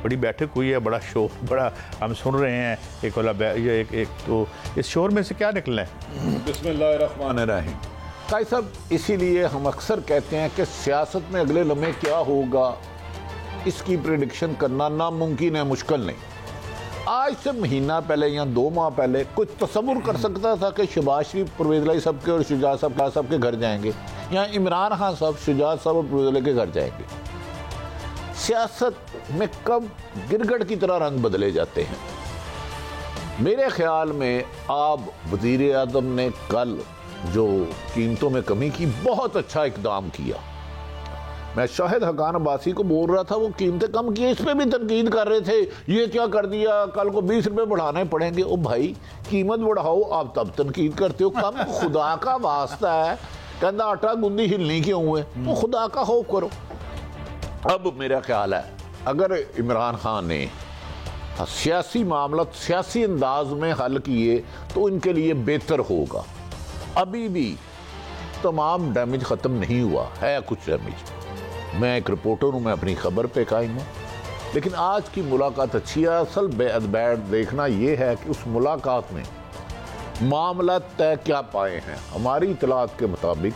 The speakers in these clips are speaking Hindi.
बड़ी बैठक हुई है, बड़ा शोर, बड़ा हम सुन रहे हैं एक वाला ये एक तो इस शोर में से क्या निकलना है? बिस्मिल्लाहिर्रहमानिर्रहीम। काई साहब, इसीलिए हम अक्सर कहते हैं कि सियासत में अगले लम्हे क्या होगा इसकी प्रेडिक्शन करना नामुमकिन है, मुश्किल नहीं। आज से महीना पहले या 2 माह पहले कुछ तसव्वुर कर सकता था कि शहबाज शरीफ परवेज़ लाई साहब के और शुजात साहब के घर जाएंगे, या इमरान खान साहब शुजात साहब और परवेज़ लाई के घर जाएंगे? सियासत में कब गिरगट की तरह रंग बदले जाते हैं। मेरे ख्याल में आप वज़ीर आज़म ने कल जो कीमतों में कमी की, बहुत अच्छा इकदाम किया। मैं शाहिद हकान अब्बासी को बोल रहा था वो कीमतें कम की, इस पर भी तनकीद कर रहे थे, ये क्या कर दिया, कल को 20 रुपए बढ़ाने पड़ेंगे। ओ भाई, कीमत बढ़ाओ, आप तब तनकीद करते हो, कम खुदा का वास्ता है। कहता आटा गुंदी हिलनी क्यों है, तो खुदा का खौफ करो। अब मेरा ख्याल है अगर इमरान खान ने सियासी मामला सियासी अंदाज में हल किए तो इनके लिए बेहतर होगा। अभी भी तमाम डैमेज ख़त्म नहीं हुआ है, कुछ डैमेज। मैं एक रिपोर्टर हूँ, मैं अपनी खबर पे कायम हूँ, लेकिन आज की मुलाकात अच्छी है। असल बैठ देखना ये है कि उस मुलाकात में मामला तय क्या पाए हैं। हमारी इतलात के मुताबिक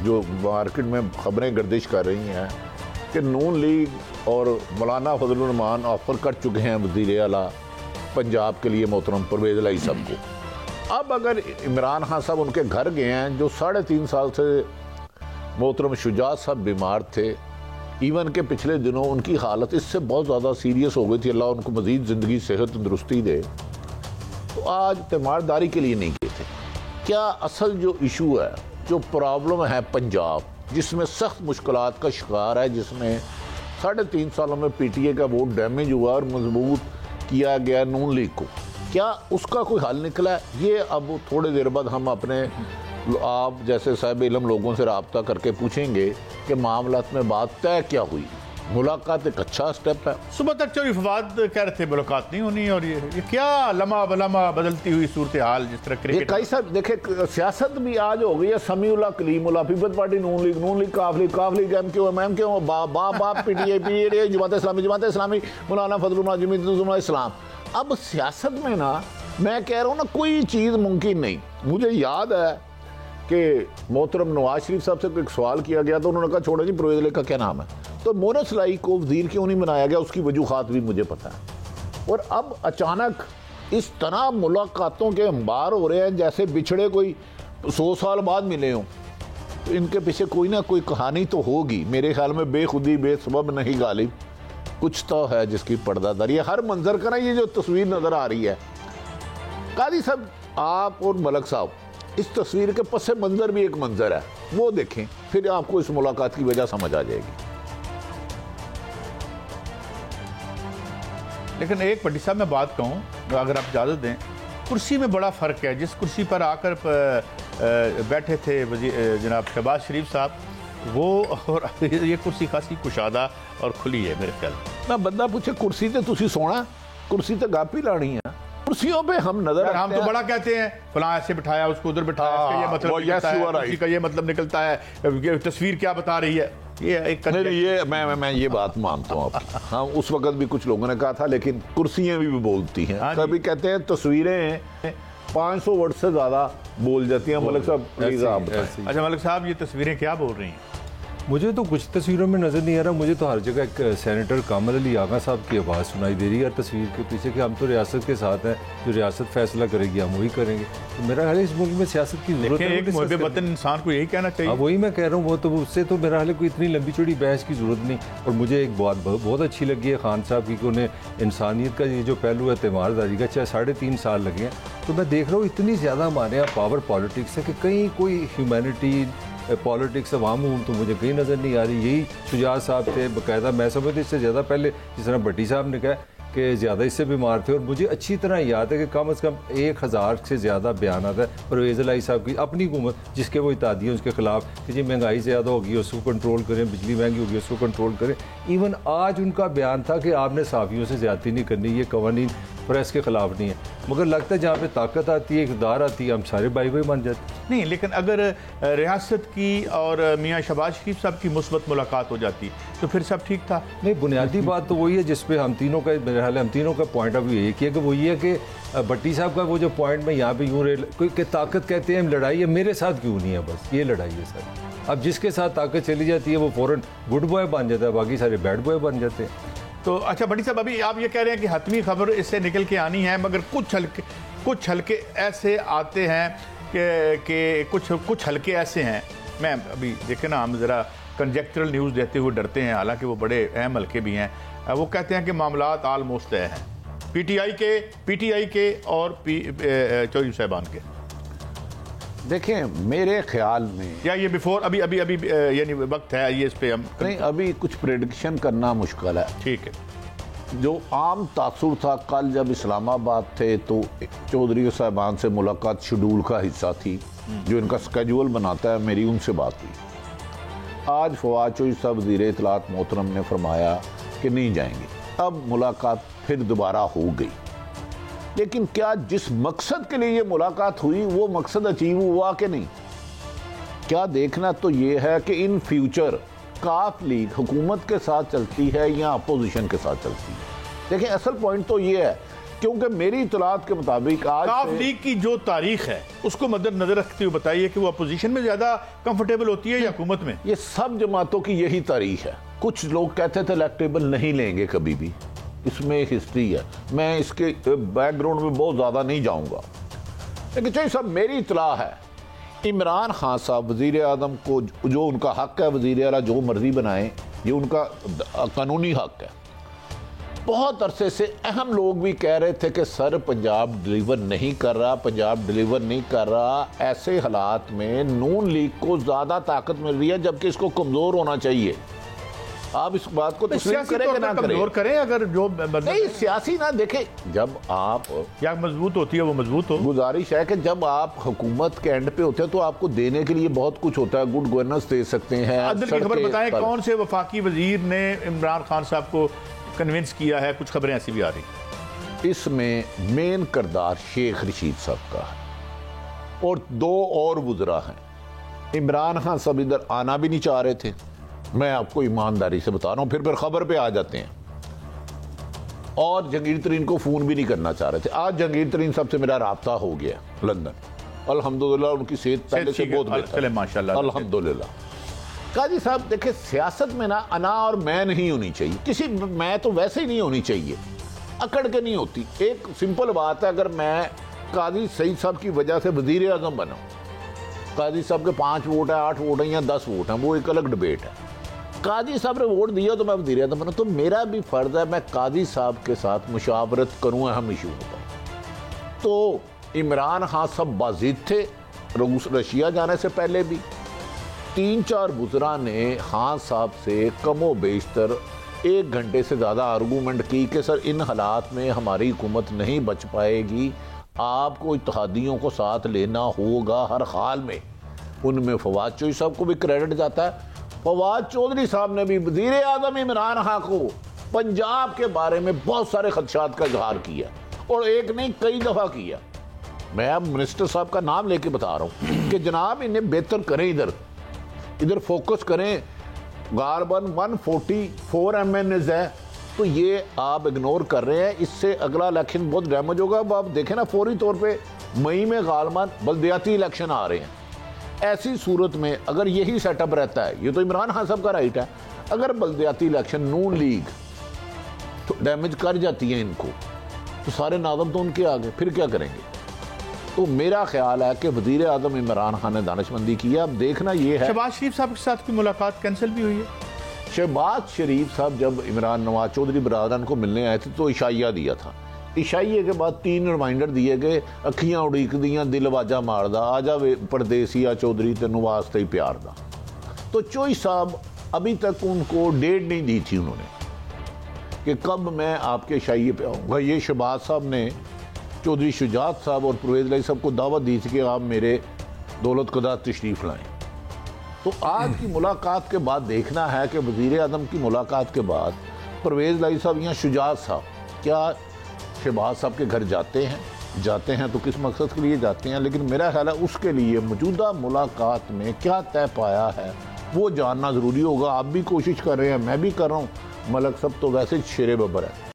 जो मार्केट में खबरें गर्दिश कर रही हैं कि नून लीग और मौलाना फजलुर रहमान ऑफर कर चुके हैं वज़ीर आला पंजाब के लिए मोहतरम परवेज़ लाई साहब को। अब अगर इमरान खान साहब उनके घर गए हैं, जो 3.5 साल से मोहतरम शुजात साहब बीमार थे, इवन के पिछले दिनों उनकी हालत इससे बहुत ज़्यादा सीरियस हो गई थी, अल्लाह उनको मज़ीद ज़िंदगी सेहत तंदुरुस्ती दे, तो आज तीमारदारी के लिए नहीं गए थे। क्या असल जो इशू है, जो प्रॉब्लम है पंजाब, जिसमें सख्त मुश्किलात का शिकार है, जिसमें 3.5 सालों में PTI का वोट डैमेज हुआ और मजबूत किया गया नून लीग को, क्या उसका कोई हल निकला है? ये अब थोड़ी देर बाद हम अपने आप जैसे साहिब इल्म लोगों से रब्ता करके पूछेंगे कि मामलात में बात तय क्या हुई। मुलाकात एक अच्छा स्टेप है। सुबह तक चौधरी फवाद कह रहे थे मुलाकात नहीं होनी, और ये क्या लम्हा बलम्हा बदलती हुई सूरत हाल, जिस तरह क्रिकेट। कई साहब देखे, सियासत भी आज हो गई है समीउल्लाह कलीमुल्लाह, पीपल्स पार्टी, नून लीग काफ लीग MQ बाप PTI जमात इस्लामी मौलाना फजलुल इस्लाम। अब सियासत में ना, मैं कह रहा हूँ ना, कोई चीज़ मुमकिन नहीं। मुझे याद है कि मोहतरम नवाज शरीफ साहब से एक सवाल किया गया, तो उन्होंने कहा छोड़ो जी परवेज़ लाई का क्या नाम है, तो मोरस लाई को वज़ीर क्यों नहीं बनाया गया, उसकी वजूहात भी मुझे पता है। और अब अचानक इस तरह मुलाकातों के अंबार हो रहे हैं जैसे बिछड़े कोई 100 साल बाद मिले हों। तो इनके पीछे कोई ना कोई कहानी तो होगी। मेरे ख्याल में बेखुदी बेसबब नहीं गालिब, कुछ तो है जिसकी पर्दादारी है। हर मंजर का ना ये जो तस्वीर नज़र आ रही है, कादी साहब आप और मलक साहब, इस तस्वीर के पस मंजर भी एक मंजर है, वो देखें, फिर आपको इस मुलाकात की वजह समझ आ जाएगी। लेकिन एक पट्टी साहब मैं बात कहूँ, अगर आप इजाज़त दें, कुर्सी में बड़ा फ़र्क है। जिस कुर्सी पर आकर बैठे थे जनाब शहबाज शरीफ साहब, वो और ये कुर्सी खासी कुशादा और खुली है मेरे ख्याल ना। बंदा पूछे कुर्सी तो तुसी सोना, कुर्सी तो गापी लानी है। कुर्सियों पे हम नजर, हम तो बड़ा कहते हैं फलां ऐसे बिठाया, उसको उधर बिठाया, इसका ये मतलब निकलता है, कुर्सी का ये मतलब निकलता है, तस्वीर क्या बता रही है। ये एक ये मैं ये बात मानता हूँ आपकी। हाँ, उस वक्त भी कुछ लोगों ने कहा था, लेकिन कुर्सियां भी बोलती हैं। कभी कहते हैं तस्वीरें 500 वर्ड से ज्यादा बोल जाती हैं। मलिक साहब प्लीज आप बताएं। अच्छा मलिक साहब, ये तस्वीरें क्या बोल रही हैं? मुझे तो कुछ तस्वीरों में नज़र नहीं आ रहा, मुझे तो हर जगह एक सेनेटर कामल अली आगा साहब की आवाज़ सुनाई दे रही है तस्वीर के पीछे, कि हम तो रियासत के साथ हैं, जो रियासत फैसला करेगी हम वही करेंगे। तो मेरा ख्याल है इस मुल्क में सियासत की जरूरत है। एक मुहब्बे वतन इंसान को यही कहना चाहिए। वही मैं कह रहा हूँ, वो तो उससे तो मेरा ख्याल है कोई इतनी लंबी चौड़ी बहस की जरूरत नहीं। और मुझे एक बात बहुत अच्छी लगी है खान साहब की, कि उन्हें इंसानियत का ये जो पहलू है तीमारदारी का, चाहे 3.5 साल लगे हैं, तो मैं देख रहा हूँ इतनी ज़्यादा हमारे यहाँ पावर पॉलिटिक्स है कि कहीं कोई ह्यूमैनिटी पॉलिटिक्स अवाम तो मुझे कहीं नज़र नहीं आ रही। यही शुजात साहब थे बाकायदा, मैं समझती इससे ज़्यादा पहले, जिस तरह भट्टी साहब ने कहा कि ज़्यादा इससे बीमार थे। और मुझे अच्छी तरह याद है कि कम से कम 1000 से ज़्यादा बयान आता है परवेज़ लाई साहब की अपनी हुकूमत, जिसके वो इत्यादी हैं उसके खिलाफ कि जी महंगाई ज़्यादा होगी उसको कंट्रोल करें, बिजली महंगी होगी उसको कंट्रोल करें। इवन आज उनका बयान था कि आपने साफियों से ज़्यादती नहीं करनी, ये कवानीन प्रेस के ख़िलाफ़ नहीं है, मगर लगता है जहाँ पे ताकत आती है, इक़्तिदार आती है, हम सारे भाई भाई बन जाते हैं। नहीं, लेकिन अगर रियासत की और मियाँ शहबाज शरीफ साहब की मुस्बत मुलाकात हो जाती तो फिर सब ठीक था। नहीं, बुनियादी बात तो वही है जिस पे हम तीनों का, मेरे ख्याल है हम तीनों का पॉइंट ऑफ व्यू एक ही है कि वो ये है कि भट्टी साहब का वो जो पॉइंट में यहाँ पे यूँ कोई कि ताकत कहते हैं लड़ाई है, मेरे साथ क्यों नहीं है, बस ये लड़ाई है सर। अब जिसके साथ ताकत चली जाती है वो फ़ौरन गुड बॉय बन जाता है, बाकी सारे बैड बॉय बन जाते हैं। तो अच्छा भट्टी साहब, अभी आप ये कह रहे हैं कि हतमी खबर इससे निकल के आनी है, मगर कुछ हल्के ऐसे आते हैं कि कुछ हल्के ऐसे हैं, मैं अभी देखे ना, हम ज़रा कंजेक्चरल न्यूज़ देते हुए डरते हैं, हालांकि वो बड़े अहम हल्के भी हैं। वो कहते हैं कि मामलात आलमोस्ट तय हैं पीटीआई के और चौधरी साहबान के। देखें, मेरे ख्याल में या ये बिफोर अभी यानी वक्त है ये इस पे हम नहीं, अभी कुछ प्रेडिक्शन करना मुश्किल है। ठीक है। जो आम तासुर था, कल जब इस्लामाबाद थे तो चौधरी साहबान से मुलाकात शेड्यूल का हिस्सा थी, जो इनका स्केड्यूल बनाता है, मेरी उनसे बात हुई। आज फवाद चौधरी साहब वज़ीर इत्तलात मोहतरम ने फरमाया कि नहीं जाएंगे। अब मुलाकात फिर दोबारा हो गई, लेकिन क्या जिस मकसद के लिए ये मुलाकात हुई वो मकसद अचीव हुआ कि नहीं? क्या देखना तो ये है कि इन फ्यूचर काफ लीग हुकूमत के साथ चलती है या अपोजिशन के साथ चलती है। देखिए, असल पॉइंट तो ये है, क्योंकि मेरी इत्तलात के मुताबिक आज काफ लीग की जो तारीख है उसको मद्देनजर रखते हुए बताइए कि वो अपोजिशन में ज्यादा कंफर्टेबल होती है या हुकूमत में? ये सब जमातों की यही तारीख है। कुछ लोग कहते थे इलेक्टेबल नहीं लेंगे कभी भी, इसमें एक हिस्ट्री है, मैं इसके बैकग्राउंड में बहुत ज़्यादा नहीं जाऊंगा। लेकिन चाहिए सब मेरी इतला है, इमरान खान साहब वज़ीर आज़म को जो उनका हक है, वज़ीर आला जो मर्जी बनाएं, ये उनका कानूनी हक है। बहुत अरसे से अहम लोग भी कह रहे थे कि सर पंजाब डिलीवर नहीं कर रहा, पंजाब डिलीवर नहीं कर रहा। ऐसे हालात में नून लीग को ज़्यादा ताकत मिल रही है, जबकि इसको कमज़ोर होना चाहिए। आप इस बात को तस्लीम करें कि ना करें, अगर जो नहीं सियासी ना देखे, जब आप या मजबूत होती है वो मजबूत हो। गुजारिश है कि जब आप हुकूमत के एंड पे होते हैं तो आपको देने के लिए बहुत कुछ होता है, गुड गवर्नेंस दे सकते हैं। अदल की खबर बताएं, कौन से वफाकी वजीर ने इमरान खान साहब को कन्विंस किया है? कुछ खबरें ऐसी भी आ रही। इसमें मेन किरदार शेख रशीद साहब का है और दो और वुज़रा हैं। इमरान खान साहब इधर आना भी नहीं चाह रहे थे, मैं आपको ईमानदारी से बता रहा हूं, फिर खबर पे आ जाते हैं। और जहांगीर तरीन को फोन भी नहीं करना चाह रहे थे। आज जहांगीर तरीन साहब से मेरा राब्ता हो गया लंदन, अल्हम्दुलिल्लाह। उनकी सेहत पहले से बहुत बेहतर है, माशाल्लाह, अल्हम्दुलिल्लाह। काजी साहब देखिए, सियासत में ना अना और मैं नहीं होनी चाहिए, किसी मैं तो वैसे ही नहीं होनी चाहिए, अकड़ के नहीं होती। एक सिंपल बात है, अगर मैं काजी सईद साहब की वजह से वजीर आज़म बना, काजी साहब के 5 वोट है, 8 वोट है या 10 वोट है, वो एक अलग डिबेट है। काजी साहब ने वोट दिया तो मैं वज़ीर आज़म बना, तो मेरा भी फ़र्ज़ है मैं काजी साहब के साथ मुशावरत करूँ अहम इशू पर। तो इमरान खान साहब बाजिद थे रशिया जाने से पहले भी। 3-4 वुज़रा ने खान साहब से कमो बेशतर 1 घंटे से ज़्यादा आर्गूमेंट की कि सर इन हालात में हमारी हुकूमत नहीं बच पाएगी, आपको इत्तेहादियों को साथ लेना होगा हर हाल में। उनमें फवाद चौधरी साहब को भी क्रेडिट जाता है। फवाद चौधरी साहब ने भी वज़ीर आज़म इमरान खान को पंजाब के बारे में बहुत सारे खदशात का इजहार किया, और एक नहीं कई दफ़ा किया। मैं अब मिनिस्टर साहब का नाम लेके बता रहा हूँ कि जनाब इन्हें बेहतर करें, इधर फोकस करें। गालबन 144 MNs है, तो ये आप इग्नोर कर रहे हैं, इससे अगला इलेक्शन बहुत डैमेज होगा। अब आप देखें ना, फौरी तौर पे मई में गालबन बल्दियाती इलेक्शन आ रहे हैं। ऐसी सूरत में अगर यही सेटअप रहता है, ये तो इमरान खान साहब का राइट है, अगर बल्दियाती इलेक्शन नून लीग तो डैमेज कर जाती है इनको, तो सारे नाज़म तो उनके आगे, फिर क्या करेंगे? तो मेरा ख्याल है कि वज़ीर आज़म इमरान खान ने दानिशमंदी की है। अब देखना ये है, शहबाज शरीफ साहब के साथ की मुलाकात कैंसिल भी हुई है। शहबाज शरीफ साहब जब इमरान नवाज चौधरी बरादरान को मिलने आए थे तो इशाइया दिया था। इशाइये के बाद 3 रिमाइंडर दिए गए, अखियां उड़ीक दियां, दिल वाजा मारदा, आजा वे परदेसिया चौधरी तेनू वास्ते ही प्यार दा। तो चौधरी साहब अभी तक उनको डेट नहीं दी थी उन्होंने कि कब मैं आपके इशाइये पे आऊँगा। ये शहबाज साहब ने चौधरी शुजात साहब और परवेज़ लाई साहब को दावत दी थी कि आप मेरे दौलत कदा तशरीफ़ लाएँ। तो आज की मुलाकात के बाद देखना है कि वज़ीर आज़म की मुलाकात के बाद परवेज़ लाई साहब या शुजात साहब क्या शहबाज साहब के घर जाते हैं तो किस मकसद के लिए जाते हैं, लेकिन मेरा ख्याल है उसके लिए मौजूदा मुलाकात में क्या तय पाया है वो जानना ज़रूरी होगा। आप भी कोशिश कर रहे हैं, मैं भी कर रहा हूँ, मलक साहब तो वैसे शेरे बब्बर है।